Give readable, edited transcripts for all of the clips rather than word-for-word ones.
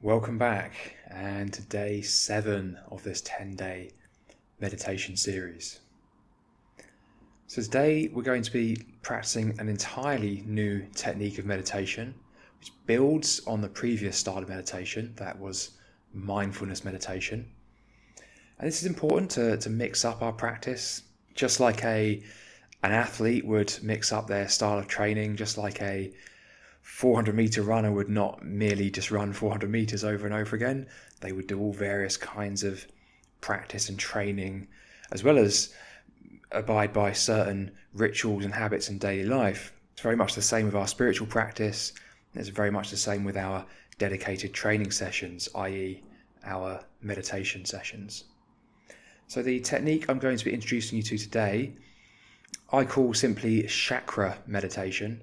Welcome back, and to day 7 of this 10-day meditation series. So today we're going to be practicing an entirely new technique of meditation, which builds on the previous style of meditation, that was mindfulness meditation. And this is important to mix up our practice, just like an athlete would mix up their style of training, just like a 400-meter runner would not merely just run 400 meters over and over again. They would do all various kinds of practice and training, as well as abide by certain rituals and habits in daily life. It's very much the same with our spiritual practice. It's very much the same with our dedicated training sessions, i.e. our meditation sessions. So the technique I'm going to be introducing you to today, I call simply chakra meditation.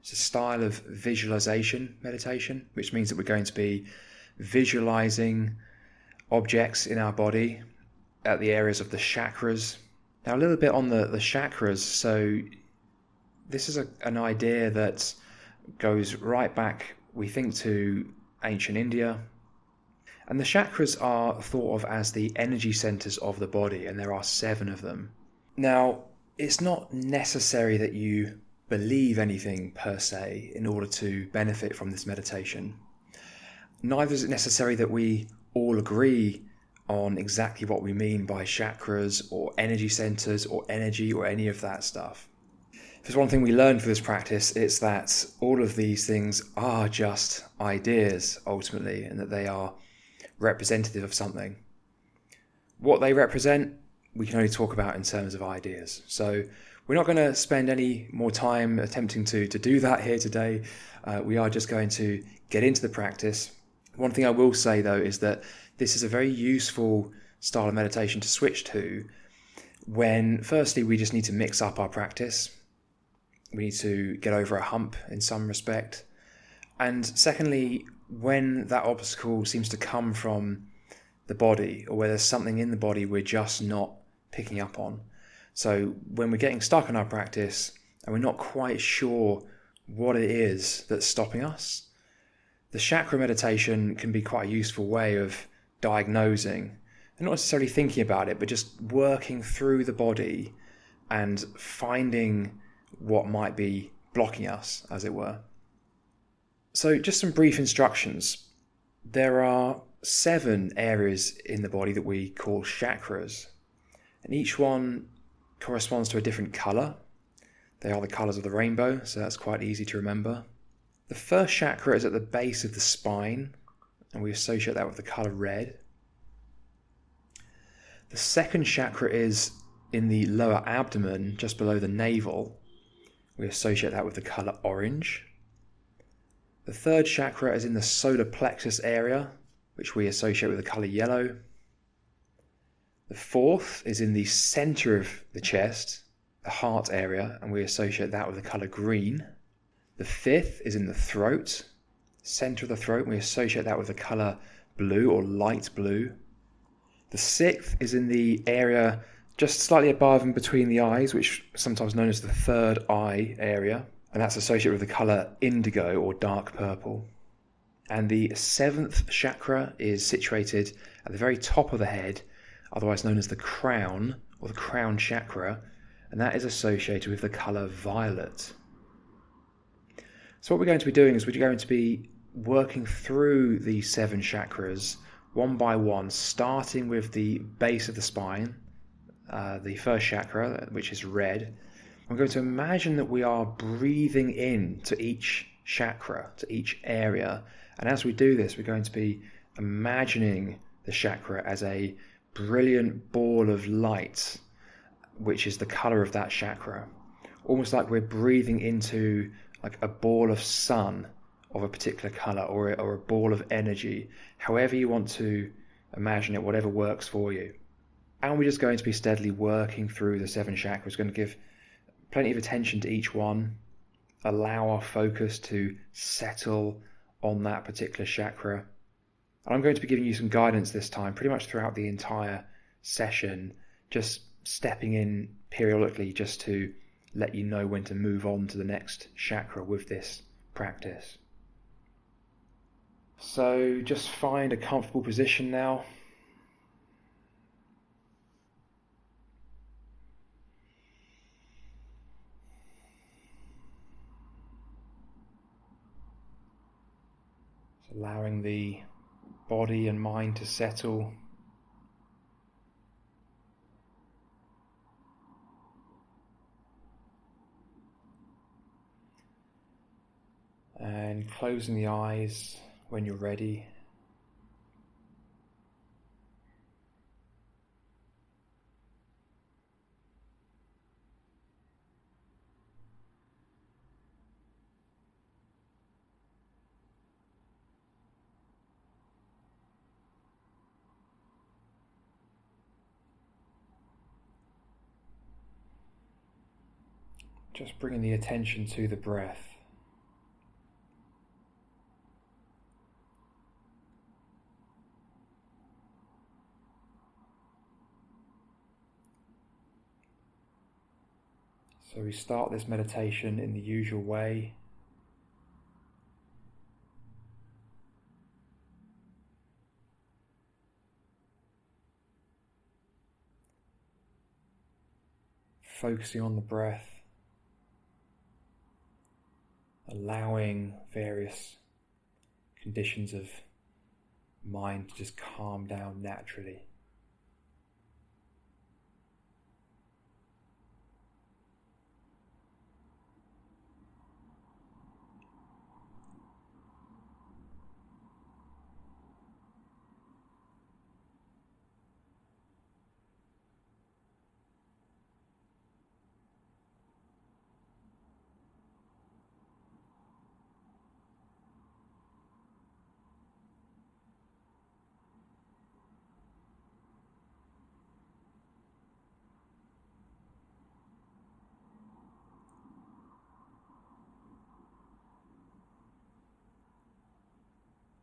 It's a style of visualization meditation, which means that we're going to be visualizing objects in our body at the areas of the chakras. Now, a little bit on the chakras. So this is an idea that goes right back, we think, to ancient India. And the chakras are thought of as the energy centers of the body, and there are 7 of them. Now, it's not necessary that you believe anything per se in order to benefit from this meditation. Neither is it necessary that we all agree on exactly what we mean by chakras or energy centers or energy or any of that stuff. If there's one thing we learn through this practice, it's that all of these things are just ideas ultimately, and that they are representative of something. What they represent, we can only talk about in terms of ideas. So we're not going to spend any more time attempting to do that here today. We are just going to get into the practice. One thing I will say, though, is that this is a very useful style of meditation to switch to when, firstly, we just need to mix up our practice. We need to get over a hump in some respect. And secondly, when that obstacle seems to come from the body, or where there's something in the body we're just not picking up on. So when we're getting stuck in our practice and we're not quite sure what it is that's stopping us, the chakra meditation can be quite a useful way of diagnosing, and not necessarily thinking about it, but just working through the body and finding what might be blocking us, as it were. So just some brief instructions. There are 7 areas in the body that we call chakras, and each one corresponds to a different colour. They are the colours of the rainbow, so that's quite easy to remember. The first chakra is at the base of the spine, and we associate that with the colour red. The second chakra is in the lower abdomen, just below the navel. We associate that with the colour orange. The third chakra is in the solar plexus area, which we associate with the colour yellow. The fourth is in the centre of the chest, the heart area, and we associate that with the colour green. The fifth is in the throat, centre of the throat, and we associate that with the colour blue or light blue. The sixth is in the area just slightly above and between the eyes, which is sometimes known as the third eye area, and that's associated with the colour indigo or dark purple. And the 7th chakra is situated at the very top of the head, otherwise known as the crown or the crown chakra, and that is associated with the colour violet. So what we're going to be doing is we're going to be working through the 7 chakras one by one, starting with the base of the spine, the first chakra, which is red. I'm going to imagine that we are breathing in to each chakra, to each area, and as we do this, we're going to be imagining the chakra as a brilliant ball of light, which is the colour of that chakra. Almost like we're breathing into like a ball of sun of a particular colour, or a ball of energy, however you want to imagine it, whatever works for you. And we're just going to be steadily working through the 7 chakras, going to give plenty of attention to each one, allow our focus to settle on that particular chakra. And I'm going to be giving you some guidance this time, pretty much throughout the entire session, just stepping in periodically just to let you know when to move on to the next chakra with this practice. So just find a comfortable position now. So allowing the body and mind to settle. And closing the eyes when you're ready. Just bringing the attention to the breath. So we start this meditation in the usual way. Focusing on the breath, allowing various conditions of mind to just calm down naturally.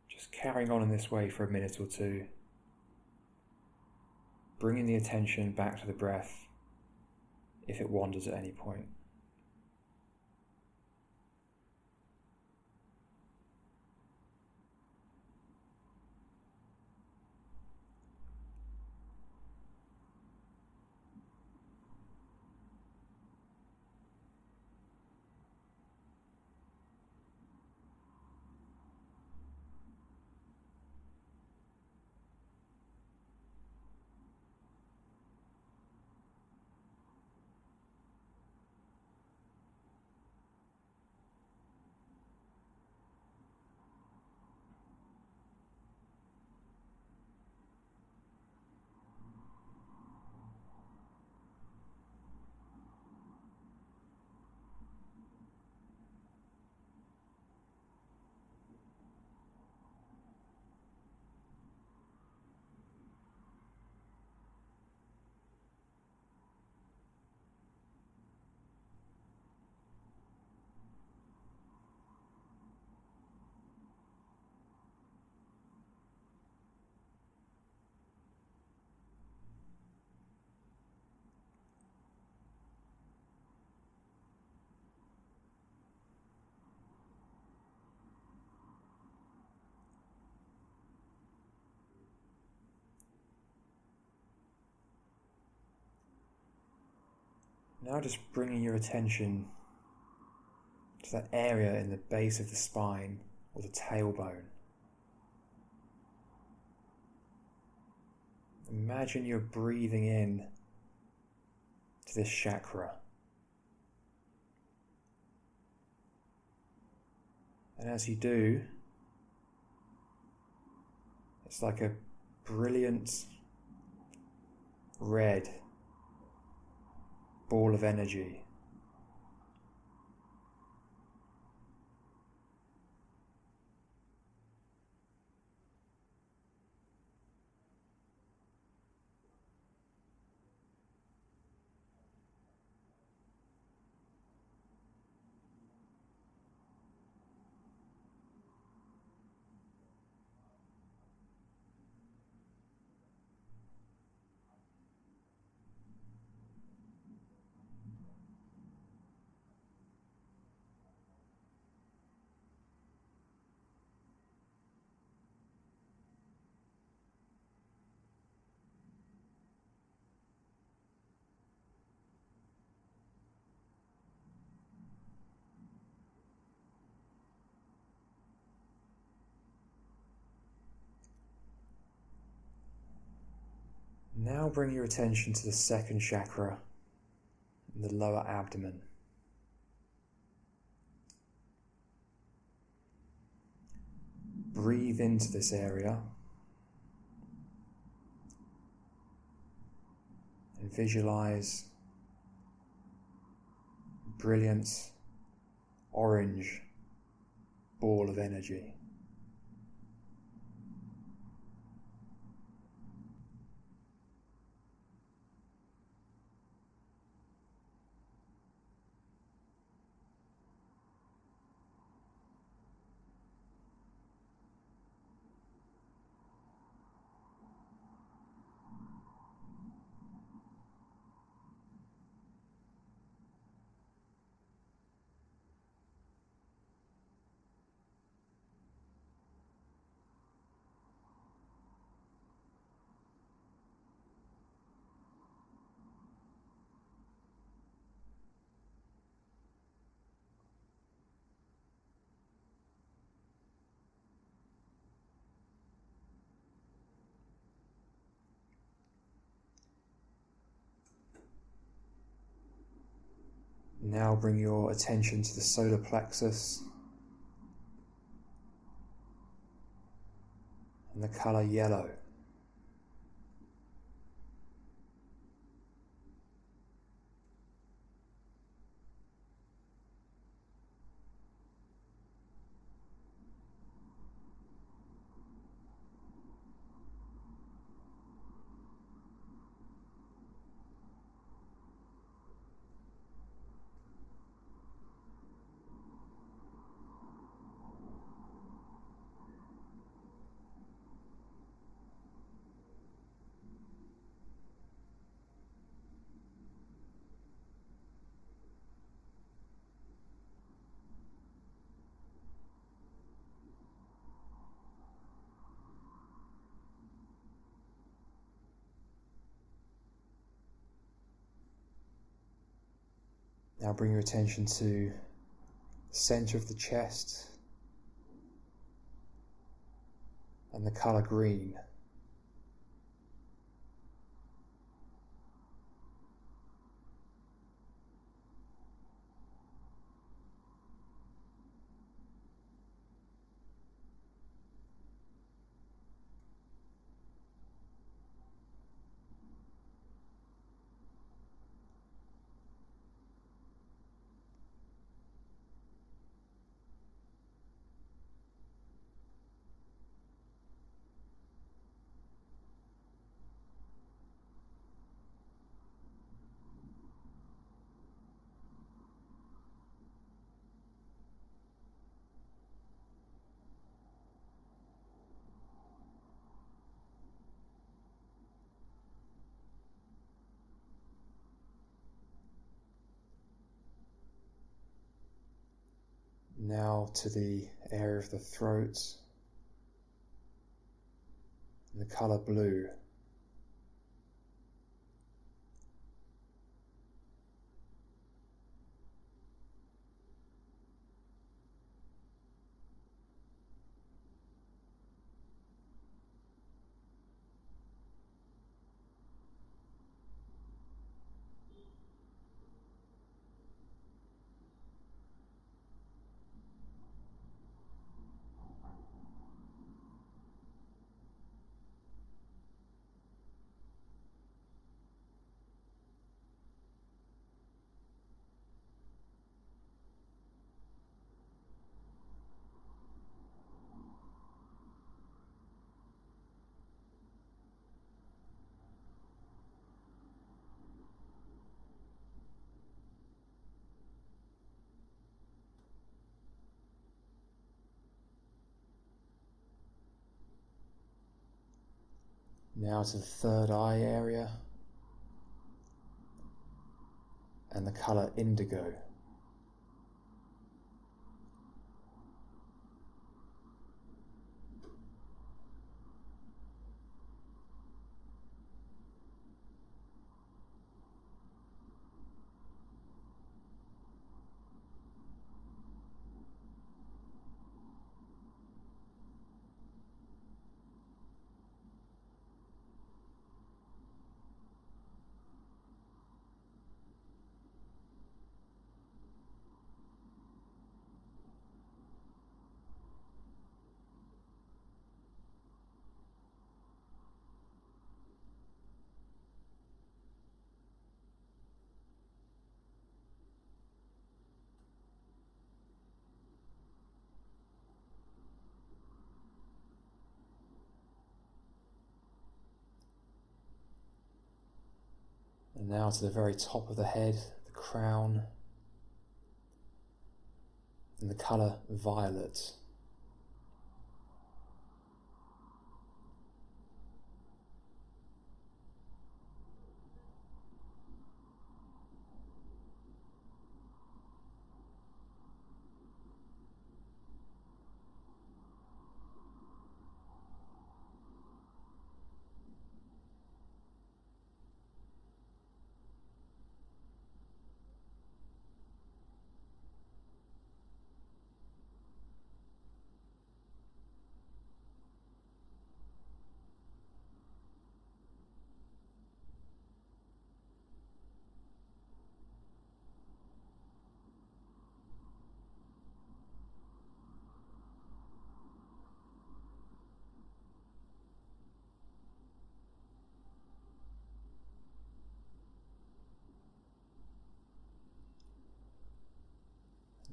Just carrying on in this way for a minute or two, bringing the attention back to the breath if it wanders at any point. Now just bringing your attention to that area in the base of the spine or the tailbone. Imagine you're breathing in to this chakra. And as you do, it's like a brilliant red ball of energy. Now bring your attention to the second chakra, the lower abdomen. Breathe into this area and visualize a brilliant orange ball of energy. Now bring your attention to the solar plexus and the colour yellow. Now bring your attention to the centre of the chest and the colour green. Now to the area of the throat, the colour blue. Now to the third eye area and the colour indigo. And now to the very top of the head, the crown, and the colour violet.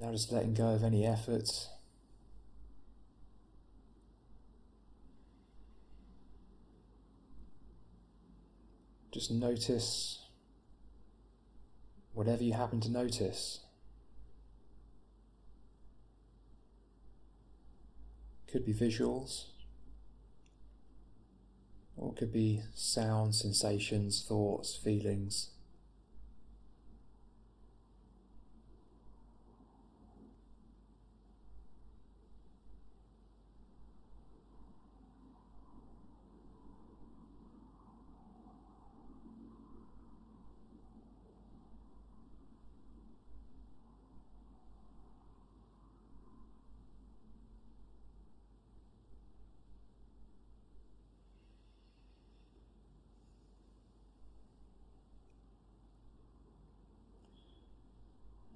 Now just letting go of any effort. Just notice whatever you happen to notice. Could be visuals, or it could be sounds, sensations, thoughts, feelings.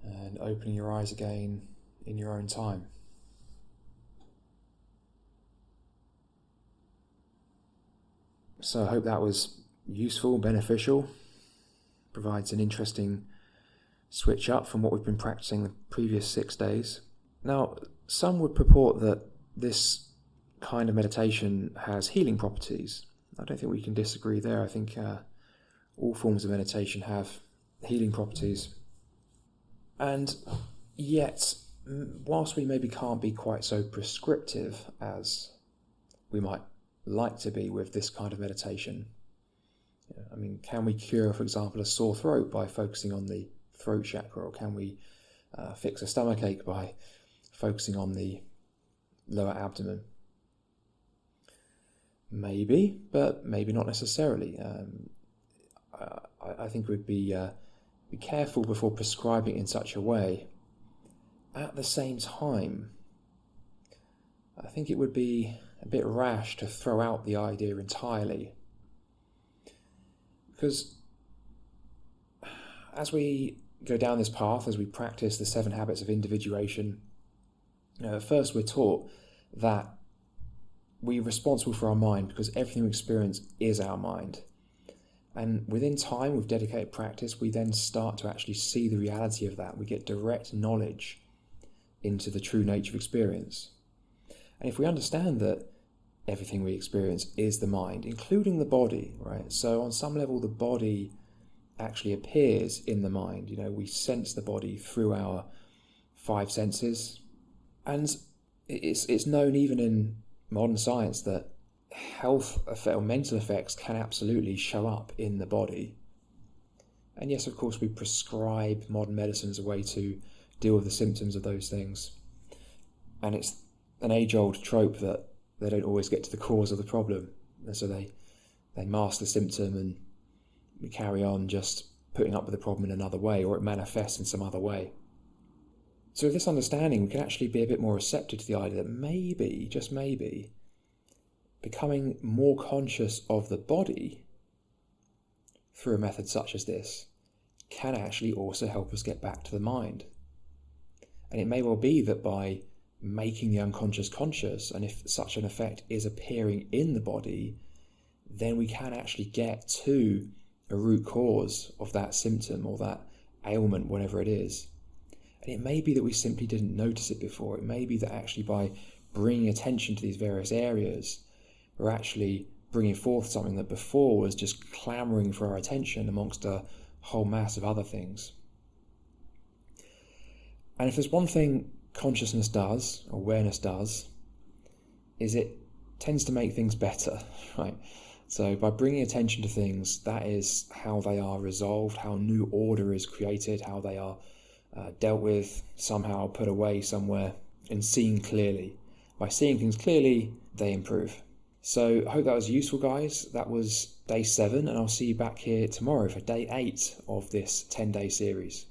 And opening your eyes again in your own time. So I hope that was useful, beneficial, provides an interesting switch up from what we've been practicing the previous 6 days. Now, some would purport that this kind of meditation has healing properties. I don't think we can disagree there. I think all forms of meditation have healing properties. And yet, whilst we maybe can't be quite so prescriptive as we might like to be with this kind of meditation, I mean, can we cure, for example, a sore throat by focusing on the throat chakra, or can we fix a stomachache by focusing on the lower abdomen? Maybe, but maybe not necessarily. I think we'd be careful before prescribing in such a way. At the same time, I think it would be a bit rash to throw out the idea entirely, because as we go down this path, as we practice the 7 habits of individuation, first we're taught that we're responsible for our mind because everything we experience is our mind. And within time, with dedicated practice, we then start to actually see the reality of that. We get direct knowledge into the true nature of experience. And if we understand that everything we experience is the mind, including the body, right? So on some level, the body actually appears in the mind. We sense the body through our 5 senses. And it's known even in modern science that health or mental effects can absolutely show up in the body. And yes, of course, we prescribe modern medicine as a way to deal with the symptoms of those things. And it's an age-old trope that they don't always get to the cause of the problem. And so they mask the symptom and we carry on just putting up with the problem in another way, or it manifests in some other way. So with this understanding, we can actually be a bit more receptive to the idea that maybe, just maybe, becoming more conscious of the body through a method such as this can actually also help us get back to the mind. And it may well be that by making the unconscious conscious, and if such an effect is appearing in the body, then we can actually get to a root cause of that symptom or that ailment, whatever it is. And it may be that we simply didn't notice it before. It may be that actually by bringing attention to these various areas, we're actually bringing forth something that before was just clamouring for our attention amongst a whole mass of other things. And if there's one thing consciousness does, awareness does, is it tends to make things better, right? So by bringing attention to things, that is how they are resolved, how new order is created, how they are dealt with, somehow put away somewhere, and seen clearly. By seeing things clearly, they improve. So I hope that was useful, guys. That was day 7, and I'll see you back here tomorrow for day 8 of this 10-day series.